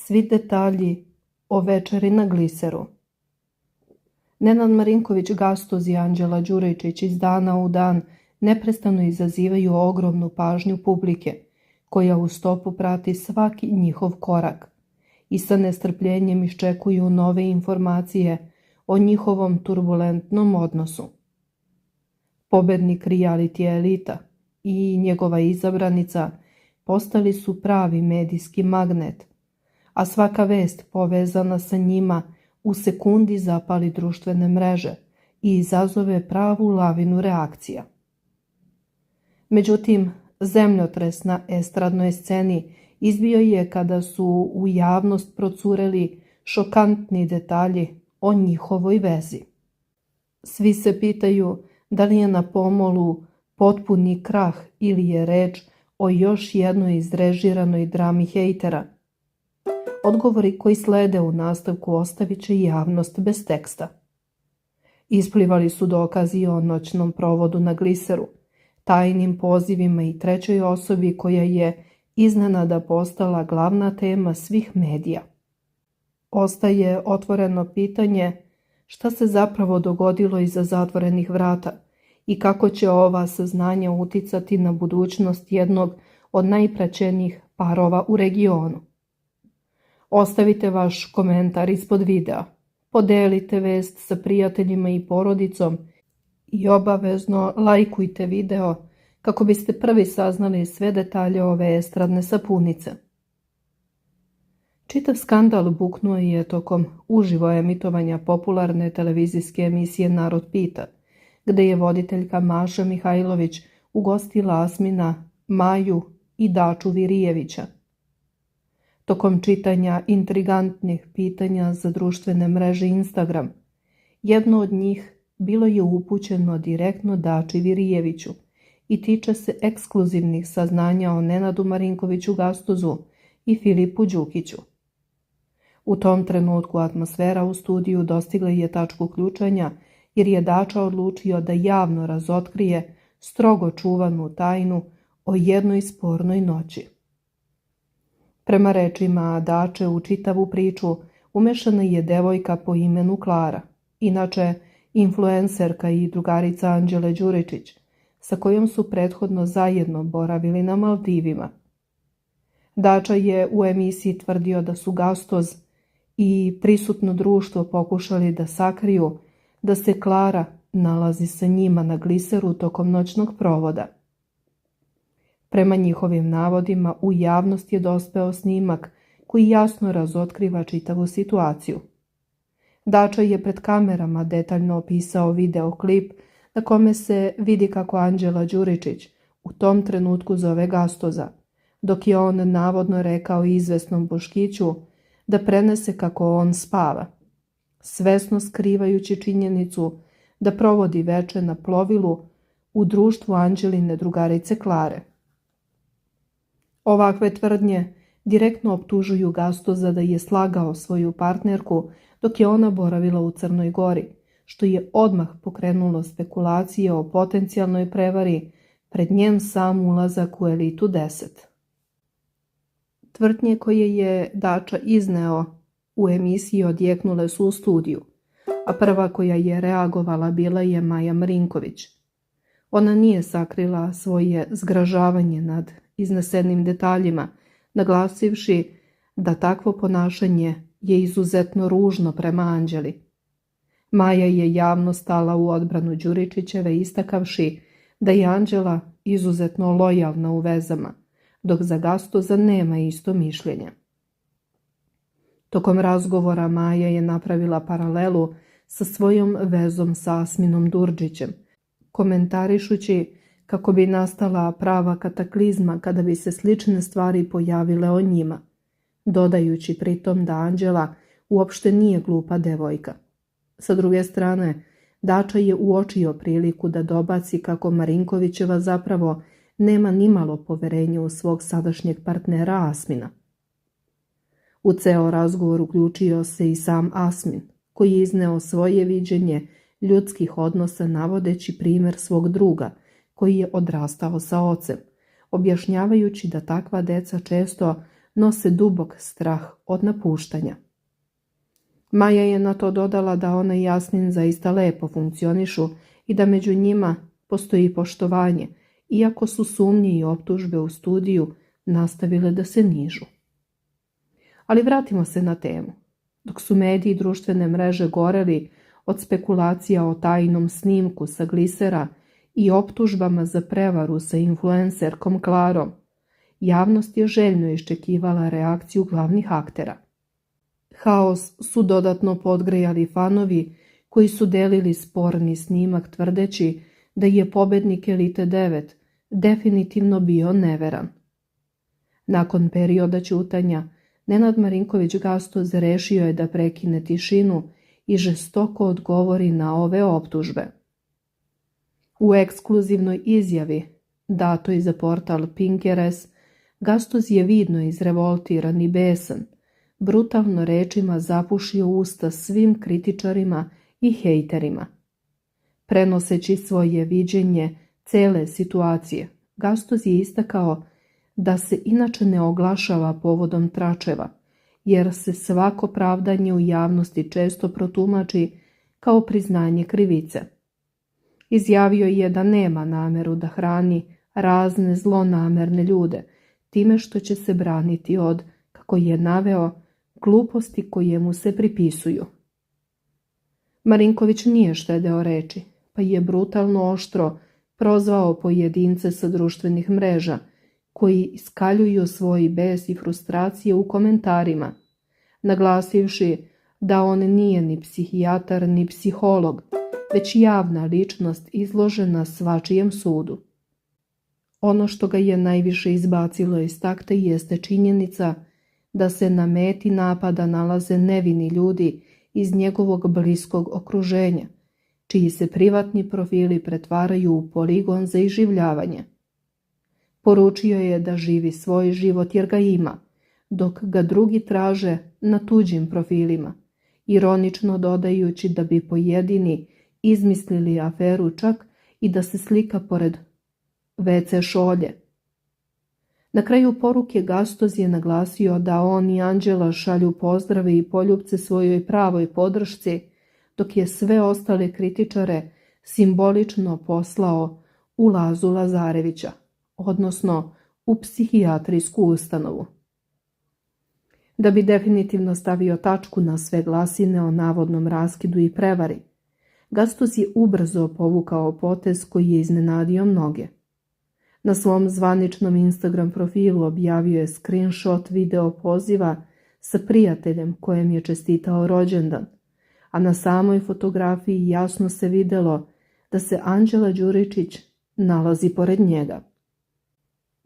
Svi detalji o večeri na gliseru. Nenad Marinković Gastoz i Anđela Đuričić iz dana u dan neprestano izazivaju ogromnu pažnju publike, koja u stopu prati svaki njihov korak i sa nestrpljenjem iščekuju nove informacije o njihovom turbulentnom odnosu. Pobednik reality elita i njegova izabranica postali su pravi medijski magnet, a svaka vest povezana sa njima u sekundi zapali društvene mreže i izazove pravu lavinu reakcija. Međutim, zemljotres na estradnoj sceni izbio je kada su u javnost procureli šokantni detalji o njihovoj vezi. Svi se pitaju da li je na pomolu potpuni krah ili je reč o još jednoj izrežiranoj drami hejtera. Odgovori koji slede u nastavku ostavit će javnost bez teksta. Isplivali su dokazi o noćnom provodu na gliseru, tajnim pozivima i trećoj osobi koja je iznenada postala glavna tema svih medija. Ostaje otvoreno pitanje šta se zapravo dogodilo iza zatvorenih vrata i kako će ova saznanja uticati na budućnost jednog od najpraćenijih parova u regionu. Ostavite vaš komentar ispod videa, podelite vest sa prijateljima i porodicom i obavezno lajkujte video kako biste prvi saznali sve detalje ove estradne sapunice. Čitav skandal buknuo je tokom uživo emitovanja popularne televizijske emisije Narod pita, gde je voditeljka Maša Mihajlović ugostila Asmina, Maju i Daču Virijevića. Tokom čitanja intrigantnih pitanja za društvene mreže Instagram, jedno od njih bilo je upućeno direktno Dači Virijeviću i tiče se ekskluzivnih saznanja o Nenadu Marinkoviću Gastozu i Filipu Đukiću. U tom trenutku atmosfera u studiju dostigla je tačku ključanja jer je Dača odlučio da javno razotkrije strogo čuvanu tajnu o jednoj spornoj noći. Prema rečima Dače u čitavu priču umešana je devojka po imenu Klara, inače influencerka i drugarica Anđele Đuričić, sa kojom su prethodno zajedno boravili na Maldivima. Dača je u emisiji tvrdio da su Gastoz i prisutno društvo pokušali da sakriju da se Klara nalazi sa njima na gliseru tokom noćnog provoda. Prema njihovim navodima, u javnost je dospeo snimak koji jasno razotkriva čitavu situaciju. Dača je pred kamerama detaljno opisao videoklip na kome se vidi kako Anđela Đuričić u tom trenutku zove Gastoza, dok je on navodno rekao izvesnom Boškiću da prenese kako on spava, svesno skrivajući činjenicu da provodi veče na plovilu u društvu Anđeline drugarice Klare. Ovakve tvrdnje direktno optužuju Gastoza da je slagao svoju partnerku dok je ona boravila u Crnoj Gori, što je odmah pokrenulo spekulacije o potencijalnoj prevari pred njen sam ulazak u elitu 10. Tvrdnje koje je Dača izneo u emisiji odjeknule su u studiju, a prva koja je reagovala bila je Maja Marinković. Ona nije sakrila svoje zgražavanje nad iznesenim detaljima, naglasivši da takvo ponašanje je izuzetno ružno prema Anđeli. Maja je javno stala u odbranu Đuričićeve istakavši da je Anđela izuzetno lojalna u vezama, dok za Gastoza nema isto mišljenje. Tokom razgovora Maja je napravila paralelu sa svojom vezom sa Asminom Đurđićem, komentarišući kako bi nastala prava kataklizma kada bi se slične stvari pojavile o njima, dodajući pritom da Anđela uopšte nije glupa devojka. Sa druge strane, Dača je uočio priliku da dobaci kako Marinkovićeva zapravo nema nimalo poverenja u svog sadašnjeg partnera Asmina. U ceo razgovor uključio se i sam Asmin, koji je izneo svoje viđenje ljudskih odnosa navodeći primjer svog druga, koji je odrastao sa ocem, objašnjavajući da takva deca često nose dubok strah od napuštanja. Maja je na to dodala da ona i Jasmin zaista lepo funkcionišu i da među njima postoji poštovanje, iako su sumnje i optužbe u studiju nastavile da se nižu. Ali vratimo se na temu. Dok su mediji i društvene mreže goreli od spekulacija o tajnom snimku sa glisera i optužbama za prevaru sa influencerkom Klarom, javnost je željno iščekivala reakciju glavnih aktera. Haos su dodatno podgrejali fanovi koji su delili sporni snimak tvrdeći da je pobednik Elite 9 definitivno bio neveran. Nakon perioda ćutanja, Nenad Marinković-Gastoz rešio je da prekine tišinu i žestoko odgovori na ove optužbe. U ekskluzivnoj izjavi, datoj za portal Pinkeres, Gastoz je vidno izrevoltiran i besan, brutalno rečima zapušio usta svim kritičarima i hejterima. Prenoseći svoje viđenje cele situacije, Gastoz je istakao da se inače ne oglašava povodom tračeva, jer se svako pravdanje u javnosti često protumači kao priznanje krivice. Izjavio je da nema nameru da hrani razne zlonamerne ljude, time što će se braniti od, kako je naveo, gluposti koje mu se pripisuju. Marinković nije štedeo reči, pa je brutalno oštro prozvao pojedince sa društvenih mreža, koji iskaljuju svoj bes i frustracije u komentarima, naglasivši da on nije ni psihijatar ni psiholog, već javna ličnost izložena svačijem sudu. Ono što ga je najviše izbacilo iz takta jeste činjenica da se na meti napada nalaze nevini ljudi iz njegovog bliskog okruženja, čiji se privatni profili pretvaraju u poligon za iživljavanje. Poručio je da živi svoj život jer ga ima, dok ga drugi traže na tuđim profilima, ironično dodajući da bi pojedini izmislili aferu čak i da se slika pored WC šolje. Na kraju poruke Gastoz je naglasio da on i Anđela šalju pozdrave i poljupce svojoj pravoj podršci, dok je sve ostale kritičare simbolično poslao u Lazu Lazarevića, odnosno u psihijatrijsku ustanovu. Da bi definitivno stavio tačku na sve glasine o navodnom raskidu i prevari, Gastoz je ubrzo povukao potez koji je iznenadio mnoge. Na svom zvaničnom Instagram profilu objavio je screenshot video poziva sa prijateljem kojem je čestitao rođendan, a na samoj fotografiji jasno se videlo da se Anđela Đuričić nalazi pored njega.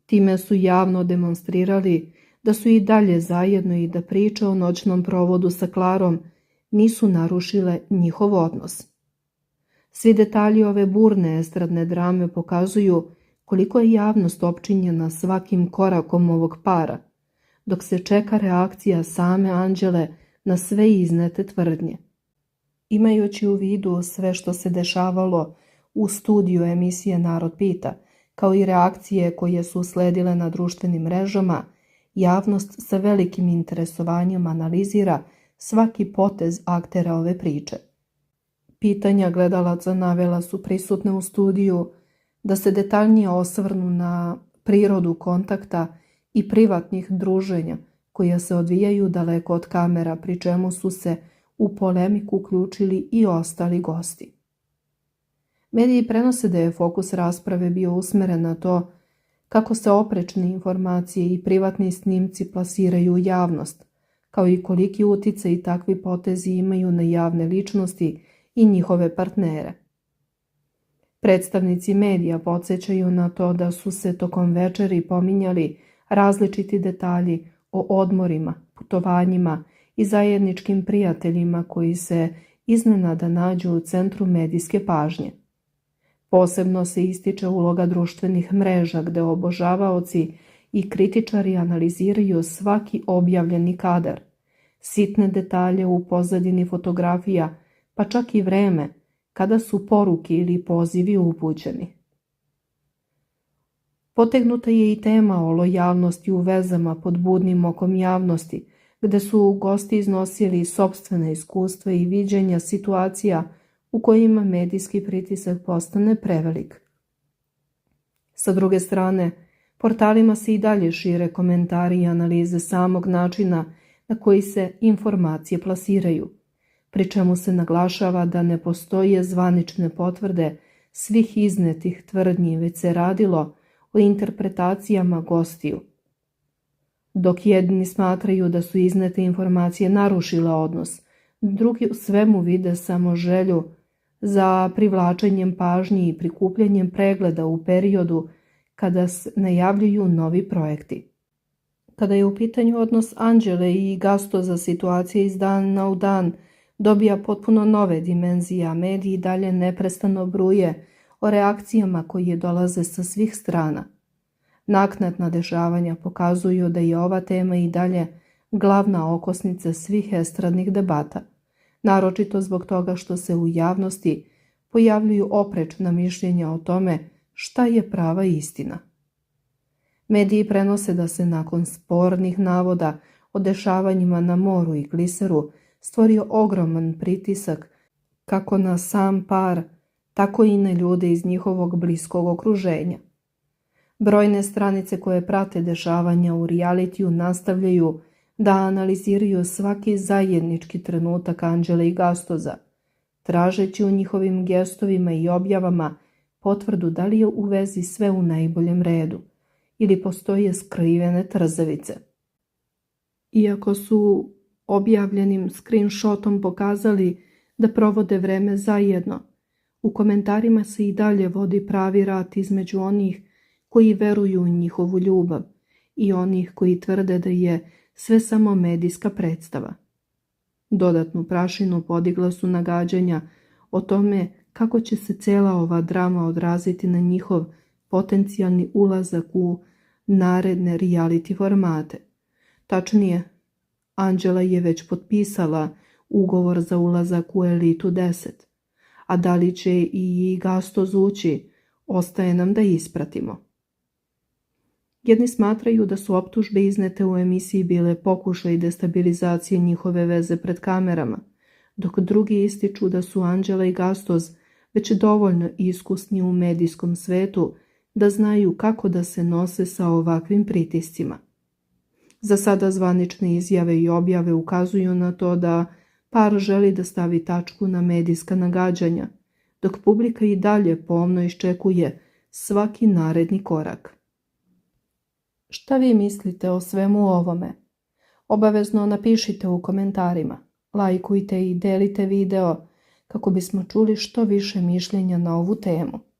Time su javno demonstrirali da su i dalje zajedno i da priče o noćnom provodu sa Klarom nisu narušile njihov odnos. Svi detalji ove burne estradne drame pokazuju koliko je javnost opčinjena svakim korakom ovog para, dok se čeka reakcija same Anđele na sve iznete tvrdnje. Imajući u vidu sve što se dešavalo u studiju emisije Narod pita, kao i reakcije koje su usledile na društvenim mrežama, javnost sa velikim interesovanjem analizira svaki potez aktera ove priče. Pitanja gledalaca navela su prisutne u studiju da se detaljnije osvrnu na prirodu kontakta i privatnih druženja koja se odvijaju daleko od kamera, pri čemu su se u polemiku uključili i ostali gosti. Mediji prenose da je fokus rasprave bio usmeren na to kako se oprečne informacije i privatni snimci plasiraju u javnost, kao i koliki uticaj takvi potezi imaju na javne ličnosti i njihove partnere. Predstavnici medija podsjećaju na to da su se tokom večeri pominjali različiti detalji o odmorima, putovanjima i zajedničkim prijateljima koji se iznenada nađu u centru medijske pažnje. Posebno se ističe uloga društvenih mreža gde obožavaoci i kritičari analiziraju svaki objavljeni kadar, sitne detalje u pozadini fotografija, pa čak i vreme kada su poruke ili pozivi upućeni. Potegnuta je i tema o lojalnosti u vezama pod budnim okom javnosti, gde su gosti iznosili sopstvene iskustva i viđenja situacija u kojima medijski pritisak postane prevelik. Sa druge strane, portalima se i dalje šire komentari i analize samog načina na koji se informacije plasiraju, pri čemu se naglašava da ne postoje zvanične potvrde svih iznetih tvrdnji, već se radilo o interpretacijama gostiju. Dok jedni smatraju da su iznete informacije narušile odnos, drugi u svemu vide samo želju za privlačenjem pažnji i prikupljanjem pregleda u periodu kada se najavljuju novi projekti. Kada je u pitanju odnos Anđele i Gastoza, situacija iz dana u dan dobija potpuno nove dimenzije, a mediji dalje neprestano bruje o reakcijama koje dolaze sa svih strana. Naknadna dešavanja pokazuju da je ova tema i dalje glavna okosnica svih estradnih debata, naročito zbog toga što se u javnosti pojavljuju oprečna mišljenja o tome šta je prava istina. Mediji prenose da se nakon spornih navoda o dešavanjima na moru i gliseru stvorio ogroman pritisak kako na sam par, tako i na ljude iz njihovog bliskog okruženja. Brojne stranice koje prate dešavanja u realitiju nastavljaju da analiziraju svaki zajednički trenutak Anđele i Gastoza, tražeći u njihovim gestovima i objavama potvrdu da li je u vezi sve u najboljem redu ili postoje skrivene trzavice. Iako su objavljenim screenshotom pokazali da provode vreme zajedno, u komentarima se i dalje vodi pravi rat između onih koji veruju u njihovu ljubav i onih koji tvrde da je sve samo medijska predstava. Dodatnu prašinu podigla su nagađanja o tome kako će se cela ova drama odraziti na njihov potencijalni ulazak u naredne reality formate. Tačnije, Anđela je već potpisala ugovor za ulazak u Elitu 10, a da li će i Gastoz ući, ostaje nam da ispratimo. Jedni smatraju da su optužbe iznete u emisiji bile pokušaj destabilizacije njihove veze pred kamerama, dok drugi ističu da su Anđela i Gastoz već dovoljno iskusni u medijskom svetu da znaju kako da se nose sa ovakvim pritiscima. Za sada zvanične izjave i objave ukazuju na to da par želi da stavi tačku na medijska nagađanja, dok publika i dalje pomno iščekuje svaki naredni korak. Šta vi mislite o svemu ovome? Obavezno napišite u komentarima, lajkujte i delite video kako bismo čuli što više mišljenja na ovu temu.